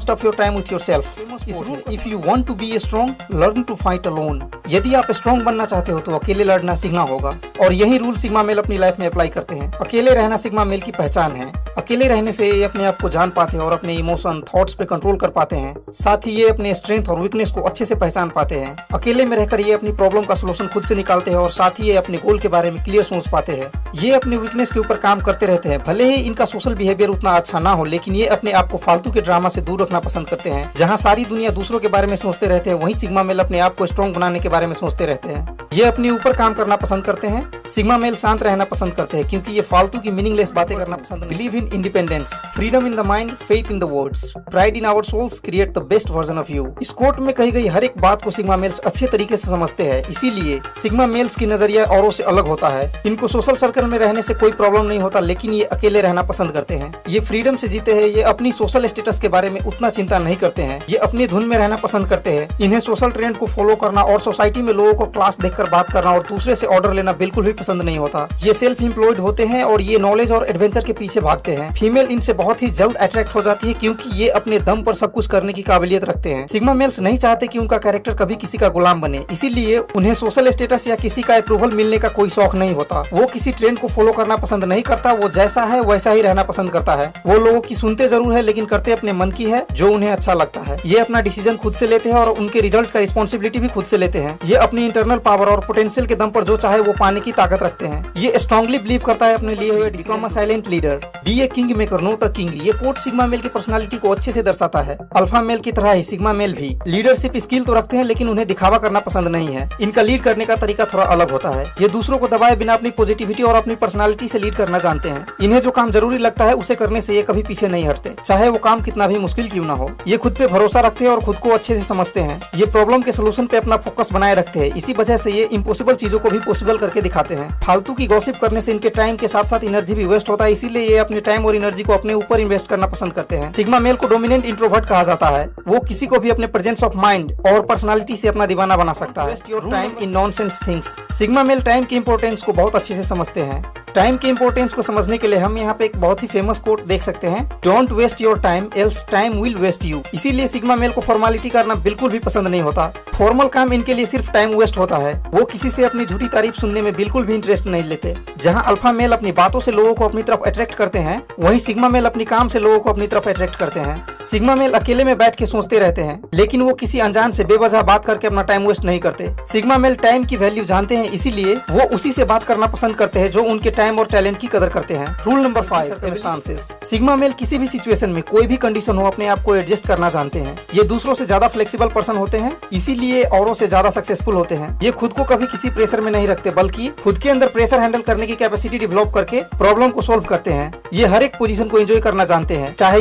most of your time with yourself. इस rule, if you want to be strong, learn to fight alone. यदि आप strong बनना चाहते हो तो अकेले लड़ना सीखना होगा। और यही रूल सिग्मा मेल अपनी लाइफ में अप्लाई करते हैं। अकेले रहना सिग्मा मेल की पहचान है। अकेले रहने से ये अपने आप को जान पाते हैं और अपने इमोशन, थॉट्स पे कंट्रोल कर पाते हैं। साथ ही ये अपने स्ट्रेंथ और वीकनेस को अच्छे से पहचान पाते हैं। अकेले में रहकर ये अपनी प्रॉब्लम का सोल्यूशन खुद से निकालते हैं और साथ ही ये अपने गोल के बारे में क्लियर सोच पाते हैं। ये अपने वीकनेस के ऊपर काम करते रहते हैं। भले ही इनका सोशल बिहेवियर उतना अच्छा ना हो, लेकिन ये अपने आप को फालतू के ड्रामा से दूर रखना पसंद करते हैं। जहाँ सारी दुनिया दूसरों के बारे में सोचते रहते हैं, वहीं सिग्मा मेल अपने आप को स्ट्रॉन्ग बनाने के बारे में सोचते रहते हैं। ये अपने ऊपर काम करना पसंद करते हैं। सिग्मा मेल शांत रहना पसंद करते हैं क्योंकि ये फालतू की मीनिंगलेस बातें करना पसंद नहीं। Believe in independence, freedom in the mind, faith in the words, pride in our souls, create the best version of you. इस कोट में कही गई हर एक बात को सिग्मा मेल्स अच्छे तरीके से समझते हैं। इसीलिए सिग्मा मेल्स की नजरिया औरों से अलग होता है। इनको सोशल सर्कल में रहने से कोई प्रॉब्लम नहीं होता, लेकिन ये अकेले रहना पसंद करते हैं। ये फ्रीडम से जीते हैं। ये अपनी सोशल स्टेटस के बारे में उतना चिंता नहीं करते हैं। ये अपनी धुन में रहना पसंद करते हैं। इन्हें सोशल ट्रेंड को फॉलो करना और सोसाइटी में लोगों को क्लास देखकर बात करना और दूसरे से ऑर्डर लेना बिल्कुल भी पसंद नहीं होता। ये सेल्फ एम्प्लॉयड होते हैं और ये नॉलेज और एडवेंचर के पीछे भागते हैं। फीमेल इनसे बहुत ही जल्द अट्रैक्ट हो जाती है क्योंकि ये अपने दम पर सब कुछ करने की काबिलियत रखते हैं। सिग्मा मेल्स नहीं चाहते कि उनका कैरेक्टर कभी किसी का गुलाम बने, इसीलिए उन्हें सोशल स्टेटस या किसी का अप्रूवल मिलने का कोई शौक नहीं होता। वो किसी ट्रेंड को फॉलो करना पसंद नहीं करता। वो जैसा है वैसा ही रहना पसंद करता है। वो लोगों की सुनते जरूर है, लेकिन करते अपने मन की है जो उन्हें अच्छा लगता है। ये अपना डिसीजन खुद से लेते हैं और उनके रिजल्ट का रिस्पॉन्सिबिलिटी भी खुद से लेते हैं। ये अपनी इंटरनल पावर और पोटेंशियल के दम पर जो चाहे वो पाने की ताकत रखते हैं। ये स्ट्रांगली बिलीव करता है अपने लिए हुए become a silent leader, be a king maker not a king. ये कोट सिग्मा मेल की पर्सनालिटी को अच्छे से दर्शाता है। अल्फा मेल की तरह ही सिग्मा मेल भी लीडरशिप स्किल तो रखते हैं, लेकिन उन्हें दिखावा करना पसंद नहीं है। इनका लीड करने का तरीका थोड़ा अलग होता है। ये दूसरों को दबाए बिना अपनी पॉजिटिविटी और अपनी पर्सनालिटी से लीड करना जानते हैं। इन्हें जो काम जरूरी लगता है उसे करने से ये कभी पीछे नहीं हटते, चाहे वो काम कितना भी मुश्किल क्यों ना हो। ये खुद पे भरोसा रखते हैं और खुद को अच्छे से समझते हैं। ये प्रॉब्लम के सोल्यूशन पे अपना फोकस बनाए रखते हैं। इसी वजह से ये इम्पॉसिबल चीजों को भी पॉसिबल करके दिखाते हैं। फालतू की गॉसिप करने से इनके टाइम के साथ साथ एनर्जी भी वेस्ट होता है, इसीलिए ये अपने टाइम और एनर्जी को अपने ऊपर इन्वेस्ट करना पसंद करते हैं। सिग्मा मेल को डोमिनेंट इंट्रोवर्ट कहा जाता है। वो किसी को भी अपने प्रेजेंस ऑफ माइंड और पर्सनालिटी से अपना दीवाना बना सकता है। Your time in nonsense things. Sigma male time की इंपॉर्टेंस को बहुत अच्छे से समझते हैं। टाइम के इंपॉर्टेंस को समझने के लिए हम यहाँ पे एक बहुत ही फेमस कोट देख सकते हैं, don't waste your time else time will waste you. इसीलिए सिग्मा मेल को फॉर्मेलिटी करना बिल्कुल भी पसंद नहीं होता। फॉर्मल काम इनके लिए सिर्फ टाइम वेस्ट होता है। वो किसी से अपनी झूठी तारीफ सुनने में बिल्कुल भी इंटरेस्ट नहीं लेते। जहाँ अल्फा मेल अपनी बातों से लोगों को अपनी तरफ अट्रैक्ट करते हैं, वहीं सिग्मा मेल अपनी काम से लोगों को अपनी तरफ अट्रैक्ट करते हैं। सिग्मा मेल अकेले में बैठ के सोचते रहते हैं, लेकिन वो किसी अनजान से बेवजह बात करके अपना टाइम वेस्ट नहीं करते। सिग्मा मेल टाइम की वैल्यू जानते हैं, इसीलिए वो उसी से बात करना पसंद करते हैं जो उनके टाइम और टैलेंट की कदर करते हैं। Rule number 5, circumstances. Sigma male किसी भी सिचुएशन में कोई भी कंडीशन हो अपने आप को एडजस्ट करना जानते हैं। ये दूसरों से ज्यादा फ्लेक्सिबल पर्सन होते हैं, इसीलिए औरों से ज्यादा सक्सेसफुल होते हैं। ये खुद को कभी किसी प्रेशर में नहीं रखते, बल्कि खुद के अंदर प्रेशर हैंडल करने की कैपेसिटी डेवलप करके प्रॉब्लम को सोल्व करते हैं। ये हर एक पोजीशन को एंजॉय करना जानते हैं, चाहे